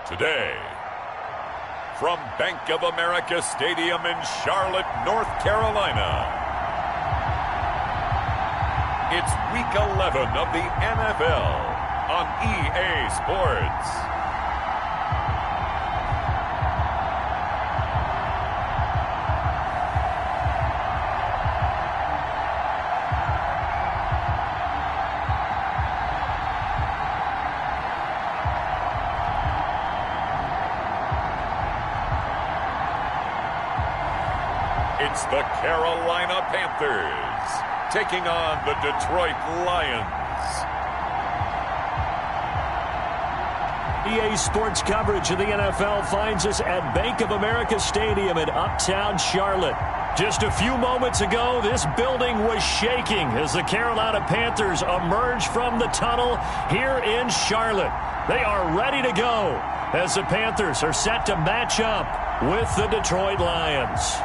Today, from Bank of America Stadium in Charlotte, North Carolina, it's Week 11 of the NFL on EA Sports. It's the Carolina Panthers taking on the Detroit Lions. EA Sports coverage of the NFL finds us at Bank of America Stadium in Uptown Charlotte. Just a few moments ago, this building was shaking as the Carolina Panthers emerge from the tunnel here in Charlotte. They are ready to go as the Panthers are set to match up with the Detroit Lions.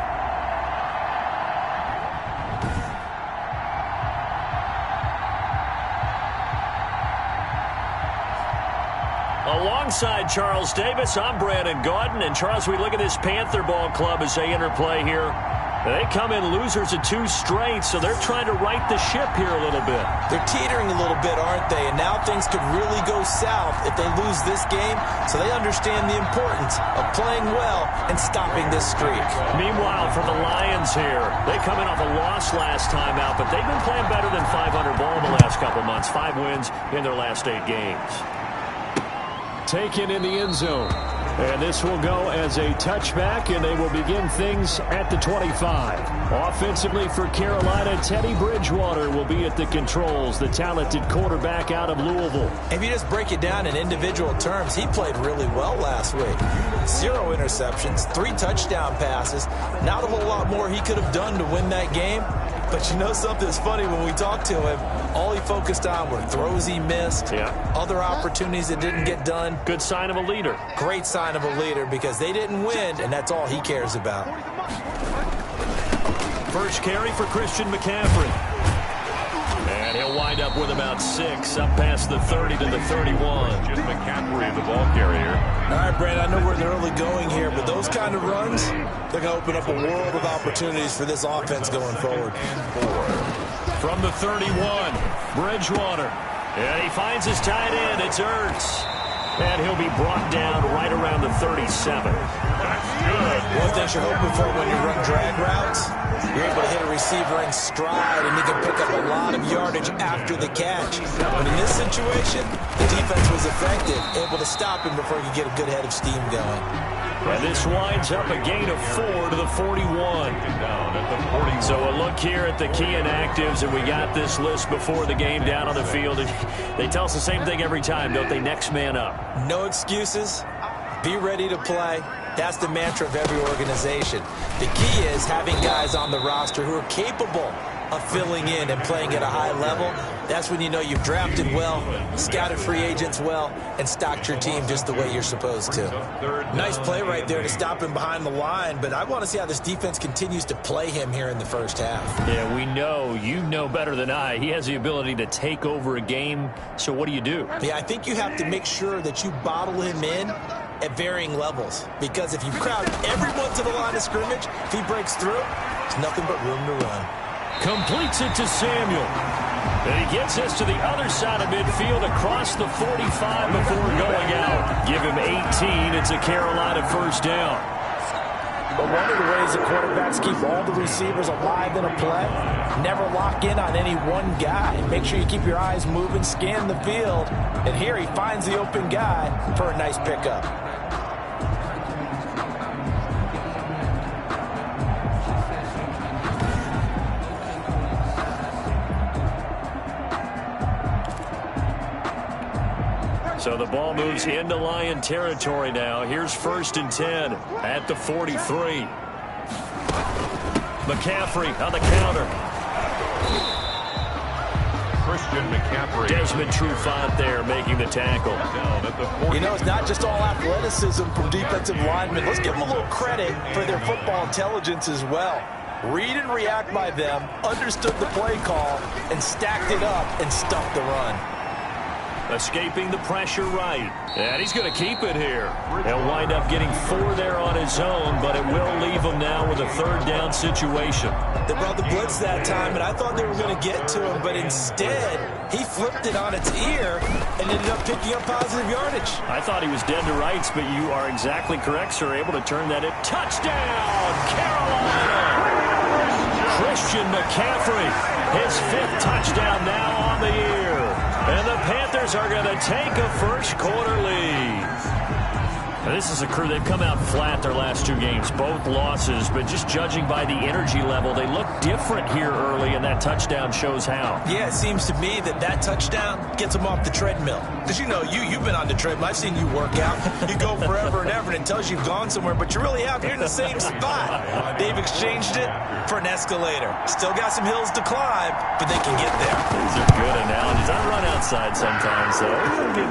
Alongside Charles Davis, I'm Brandon Gaudin. And Charles, we look at this Panther ball club as they interplay here. They come in losers of 2 straight, so they're trying to right the ship here a little bit. They're teetering a little bit, aren't they? And now things could really go south if they lose this game, so they understand the importance of playing well and stopping this streak. Meanwhile, for the Lions here, they come in off a loss last time out, but they've been playing better than 500 ball the last couple months. 5 wins in their last 8 games. Taken in the end zone. And this will go as a touchback, and they will begin things at the 25. Offensively for Carolina, Teddy Bridgewater will be at the controls, the talented quarterback out of Louisville. If you just break it down in individual terms, he played really well last week. 0 interceptions, 3 touchdown passes. Not a whole lot more he could have done to win that game. But you know something's funny, when we talked to him, all he focused on were throws he missed, other opportunities that didn't get done. Good sign of a leader. Great sign of a leader, because they didn't win, and that's all he cares about. First carry for Christian McCaffrey. And he'll wind up with about 6, up past the 30 to the 31. Just McCaffrey, the ball carrier. All right, Brad, I know we're in the early going here, but those kind of runs, they're going to open up a world of opportunities for this offense going forward. From the 31, Bridgewater. And he finds his tight end. It's Ertz. And he'll be brought down right around the 37. That's good. One thing you're hoping for when you run drag routes, you're able to hit a receiver in stride, and he can pick up a lot of yardage after the catch. But in this situation, the defense was effective, able to stop him before he could get a good head of steam going. And this winds up a gain of 4 to the 41. So a look here at the key inactives, and we got this list before the game down on the field. And they tell us the same thing every time, don't they? Next man up. No excuses. Be ready to play. That's the mantra of every organization. The key is having guys on the roster who are capable of filling in and playing at a high level. That's when you know you've drafted well, scouted free agents well, and stocked your team just the way you're supposed to. Nice play right there to stop him behind the line, but I want to see how this defense continues to play him here in the first half. Yeah, we know, you know better than I, he has the ability to take over a game, so what do you do? Yeah, I think you have to make sure that you bottle him in at varying levels, because if you crowd everyone to the line of scrimmage, if he breaks through, there's nothing but room to run. Completes it to Samuel. And he gets us to the other side of midfield across the 45 before going out. Give him 18. It's a Carolina first down. But one of the ways that quarterbacks keep all the receivers alive in a play, never lock in on any one guy. Make sure you keep your eyes moving, scan the field. And here he finds the open guy for a nice pickup. So the ball moves into Lion territory now. Here's 1st and 10 at the 43. McCaffrey on the counter. Christian McCaffrey. Desmond Trufant there making the tackle. You know, it's not just all athleticism from defensive linemen. Let's give them a little credit for their football intelligence as well. Read and react by them, understood the play call, and stacked it up and stuffed the run. Escaping the pressure right. And he's going to keep it here. He'll wind up getting 4 there on his own, but it will leave him now with a 3rd down situation. They brought the blitz that time, and I thought they were going to get to him, but instead, he flipped it on its ear and ended up picking up positive yardage. I thought he was dead to rights, but you are exactly correct, sir. Able to turn that in. Touchdown, Carolina! Christian McCaffrey, his 5th touchdown now on the year. And the Panthers are going to take a first-quarter lead. Now, this is a crew. They've come out flat their last 2 games, both losses. But just judging by the energy level, they look different here early, and that touchdown shows how. Yeah, it seems to me that touchdown gets them off the treadmill. Because, you know, you've been on the treadmill. I've seen you work out. You go forever and ever, and it tells you you've gone somewhere, but you really have. You're in the same spot. They've exchanged it for an escalator. Still got some hills to climb, but they can get there. These are good analogies. I run outside sometimes, so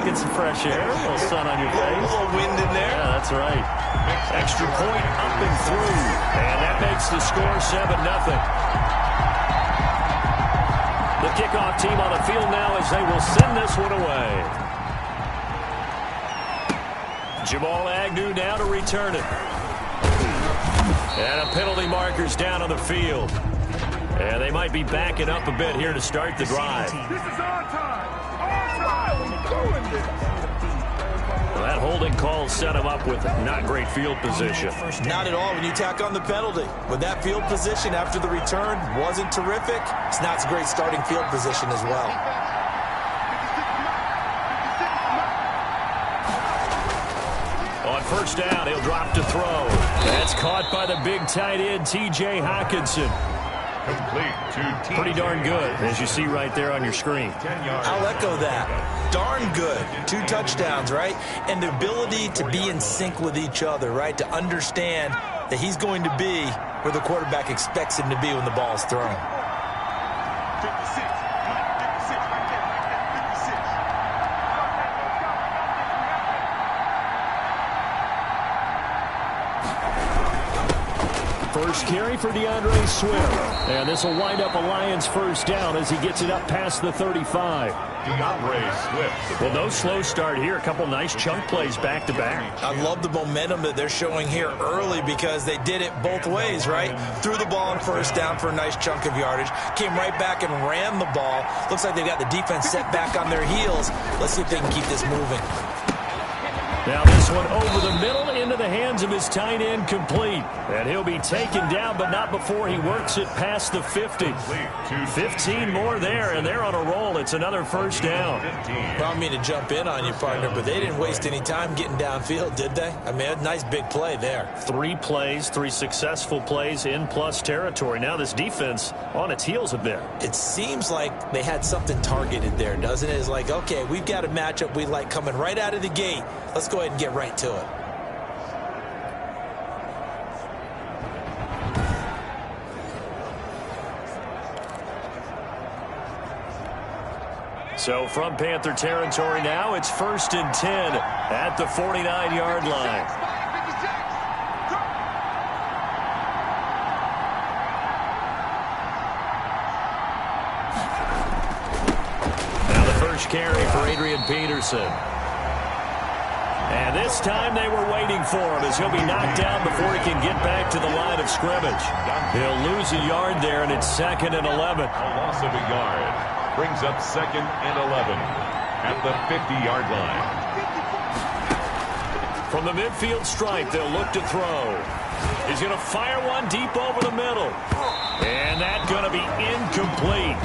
get some fresh air, a little sun on your face. A little wind in there. Yeah, that's right. Extra point up and through. And that makes the score 7-0. The kickoff team on the field now as they will send this one away. Jamal Agnew now to return it. And a penalty marker's down on the field. And they might be backing up a bit here to start the drive. This is our time. Our time. We're doing this. Well, that holding call set him up with not great field position. Not at all when you tack on the penalty. With that field position after the return wasn't terrific, it's not a great starting field position as well. On first down, he'll drop to throw. That's caught by the big tight end, T.J. Hockenson. Pretty darn good, as you see right there on your screen. I'll echo that. Darn good. 2 touchdowns, right? And the ability to be in sync with each other, right? To understand that he's going to be where the quarterback expects him to be when the ball is thrown. 56. First carry for DeAndre Swift. And this will wind up a Lions first down as he gets it up past the 35. DeAndre Swift. Well, no slow start here. A couple nice chunk plays back-to-back. I love the momentum that they're showing here early because they did it both ways, right? Threw the ball on first down for a nice chunk of yardage. Came right back and ran the ball. Looks like they've got the defense set back on their heels. Let's see if they can keep this moving. Now this one over the middle into the hands of his tight end, complete. And he'll be taken down, but not before he works it past the 50. 15 more there, and they're on a roll. It's another first down. Well, I don't mean to jump in on you, partner, but they didn't waste any time getting downfield, did they? I mean, a nice big play there. 3 plays, 3 successful plays in plus territory. Now this defense on its heels a bit. It seems like they had something targeted there, doesn't it? It's like, okay, we've got a matchup we like coming right out of the gate. Let's go ahead and get right to it. So from Panther territory now, it's 1st and 10 at the 49-yard line. Now the first carry for Adrian Peterson. And this time they were waiting for him as he'll be knocked down before he can get back to the line of scrimmage. He'll lose a yard there, and it's 2nd and 11. A loss of a yard brings up 2nd and 11 at the 50-yard line. From the midfield stripe, they'll look to throw. He's going to fire one deep over the middle. And that's going to be incomplete.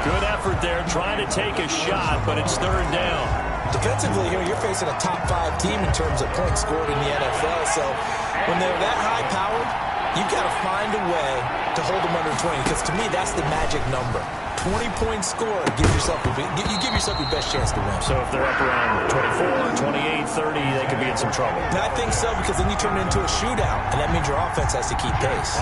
Good effort there trying to take a shot, but it's 3rd down. Defensively here, you're facing a top 5 team in terms of points scored in the NFL. So when they're that high-powered, you've got to find a way to hold them under 20. Because to me, that's the magic number. 20-point score, you give yourself your best chance to win. So if they're up around 24, 28, 30, they could be in some trouble. And I think so, because then you turn it into a shootout, and that means your offense has to keep pace.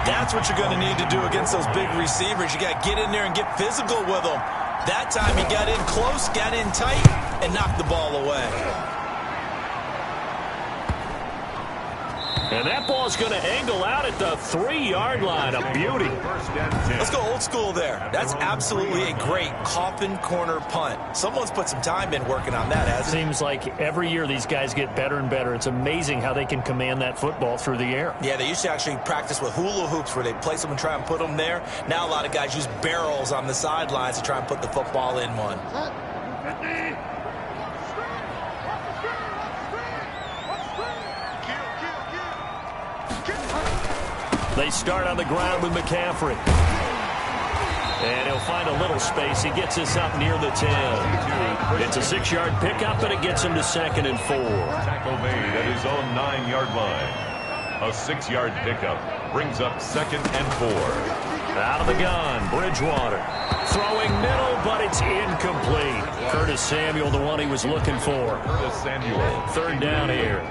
That's what you're going to need to do against those big receivers. You got to get in there and get physical with them. That time he got in close, got in tight, and knocked the ball away. And that ball's going to angle out at the 3-yard line. A beauty. Let's go old school there. That's absolutely a great coffin corner punt. Someone's put some time in working on that, hasn't it? Seems like every year these guys get better and better. It's amazing how they can command that football through the air. Yeah, they used to actually practice with hula hoops where they place them and try and put them there. Now a lot of guys use barrels on the sidelines to try and put the football in one. They start on the ground with McCaffrey. And he'll find a little space. He gets us up near the 10. It's a 6-yard pickup, and it gets him to 2nd and 4. Tackle made at his own 9-yard line. A 6-yard pickup brings up 2nd and 4. Out of the gun, Bridgewater. Throwing middle, but it's incomplete. Curtis Samuel, the one he was looking for. Curtis Samuel. 3rd down here.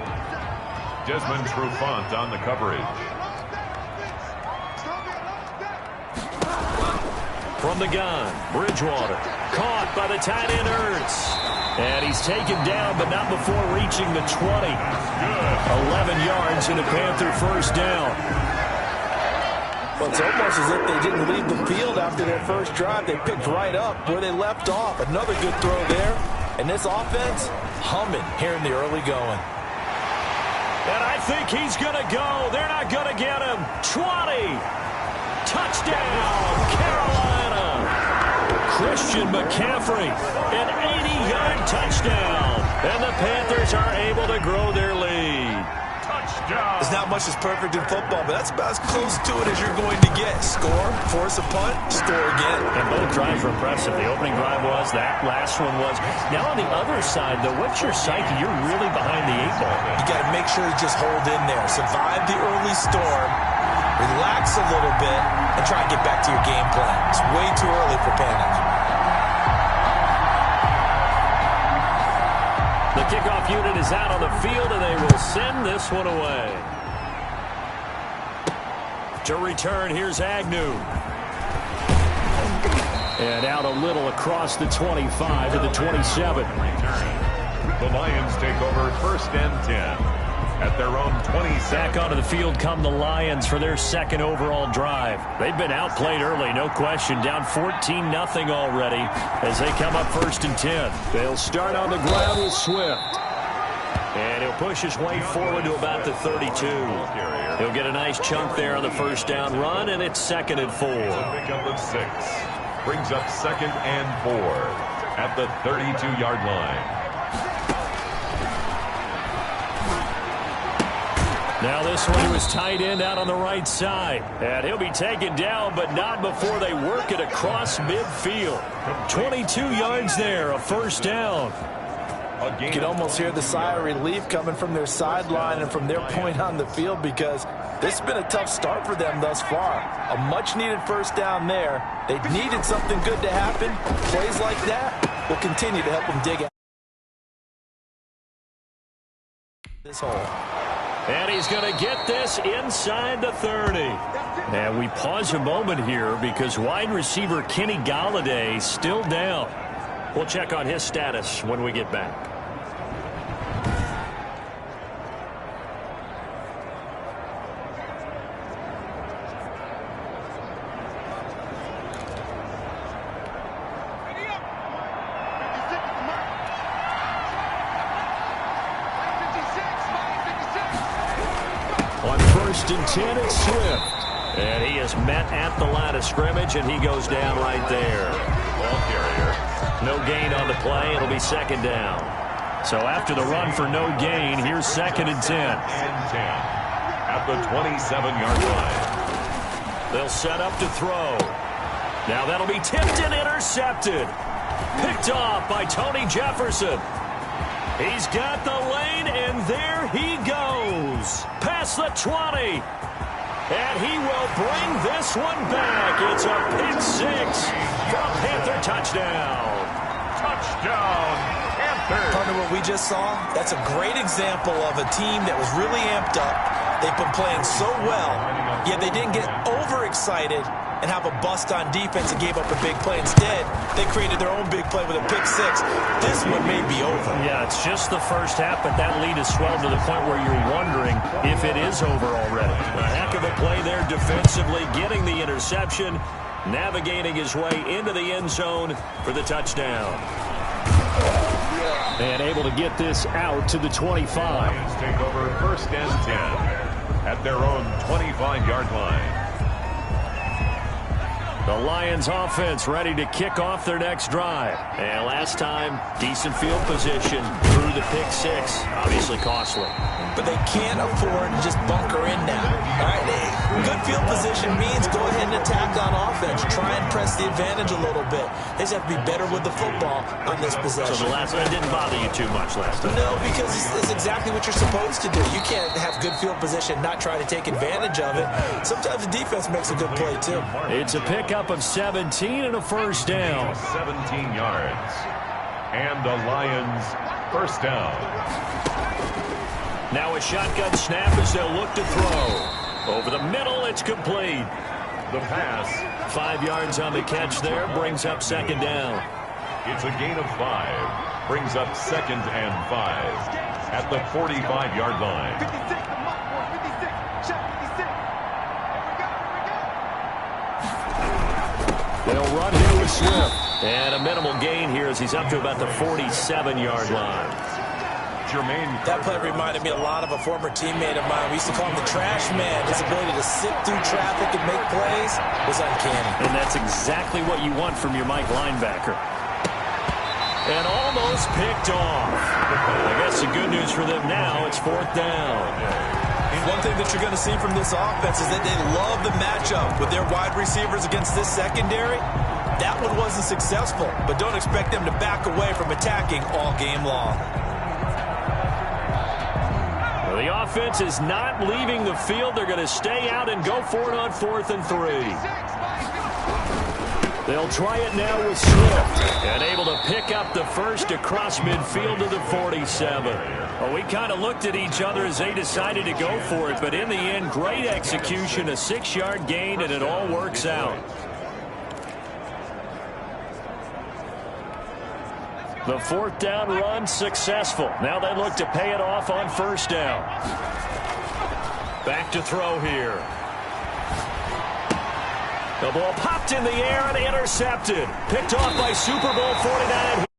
Desmond Trufant on the coverage. From the gun, Bridgewater. Caught by the tight end, Ertz. And he's taken down, but not before reaching the 20. 11 yards and a Panther 1st down. Well, it's almost as if they didn't leave the field after their first drive. They picked right up where they left off. Another good throw there. And this offense, humming here in the early going. And I think he's going to go. They're not going to get him. 20. Touchdown, Carolina. Christian McCaffrey, an 80-yard touchdown. And the Panthers are able to grow their lead. Touchdown. There's not much that's perfect in football, but that's about as close to it as you're going to get. Score, force a punt, score again. And both drives were impressive. The opening drive was, that last one was. Now on the other side, though, what's your psyche? You're really behind the 8 ball. You got to make sure to just hold in there. Survive the early storm, relax a little bit, and try and get back to your game plan. It's way too early for panic. The kickoff unit is out on the field, and they will send this one away. To return, here's Agnew. And out a little across the 25 to the 27. The Lions take over 1st and 10. At their own 27. Back onto the field come the Lions for their 2nd overall drive. They've been outplayed early, no question. Down 14-0 already as they come up 1st and 10. They'll start on the ground with Swift. And he'll push his way forward to about the 32. He'll get a nice chunk there on the 1st down run, and it's 2nd and 4. Pickup of 6. Brings up 2nd and 4 at the 32-yard line. Now this one was tight end out on the right side. And he'll be taken down, but not before they work it across midfield. 22 yards there, a 1st down. You can almost hear the sigh of relief coming from their sideline and from their point on the field because this has been a tough start for them thus far. A much-needed 1st down there. They needed something good to happen. Plays like that will continue to help them dig out this hole. And he's going to get this inside the 30. And we pause a moment here because wide receiver Kenny Golladay still down. We'll check on his status when we get back. On 1st and 10, it's Swift. And he is met at the line of scrimmage, and he goes down right there. Ball carrier. No gain on the play. It'll be 2nd down. So after the run for no gain, here's 2nd and 10. And 10 at the 27-yard line. They'll set up to throw. Now that'll be tipped and intercepted. Picked off by Tony Jefferson. He's got the lane, and there he goes. Past the 20. And he will bring this one back. It's a pick 6 for a Panther touchdown. Touchdown, Panthers. Partner, what we just saw, that's a great example of a team that was really amped up, They've been playing so well, yet they didn't get overexcited and have a bust on defense and gave up a big play. Instead, they created their own big play with a pick six. This one may be over. Yeah, it's just the first half, but that lead has swelled to the point where you're wondering if it is over already. A heck of a play there defensively, getting the interception, navigating his way into the end zone for the touchdown. And able to get this out to the 25. Lions take over 1st and 10 at their own 25-yard line. The Lions offense ready to kick off their next drive. And last time, decent field position through the pick six. Obviously costly. But they can't afford to just bunker in now. All right, good field position means go ahead and attack on offense. Try and press the advantage a little bit. They just have to be better with the football on this possession. So the last one didn't bother you too much last time? No, because it's exactly what you're supposed to do. You can't have good field position, not try to take advantage of it. Sometimes the defense makes a good play, too. It's a pickup of 17 and a first down. 17 yards. And the Lions first down. Now a shotgun snap as they'll look to throw. Over the middle, it's complete. The pass. 5 yards on the catch there, brings up second down. It's a gain of 5. Brings up 2nd and 5 at the 45-yard line. 56, the mark for 56. Shot 56. They'll run here with Swift. And a minimal gain here as he's up to about the 47-yard line. Jermaine. That play reminded me a lot of a former teammate of mine. We used to call him the trash man. His ability to sit through traffic and make plays was uncanny. And that's exactly what you want from your Mike linebacker. And almost picked off. I guess the good news for them now, it's 4th down. One thing that you're going to see from this offense is that they love the matchup with their wide receivers against this secondary. That one wasn't successful, but don't expect them to back away from attacking all game long. Well, the offense is not leaving the field. They're going to stay out and go for it on 4th and 3. They'll try it now with Swift. And able to pick up the first across midfield to the 47. Well, we kind of looked at each other as they decided to go for it. But in the end, great execution, a 6-yard gain, and it all works out. The 4th down run successful. Now they look to pay it off on 1st down. Back to throw here. The ball popped in the air and intercepted. Picked off by Super Bowl 49.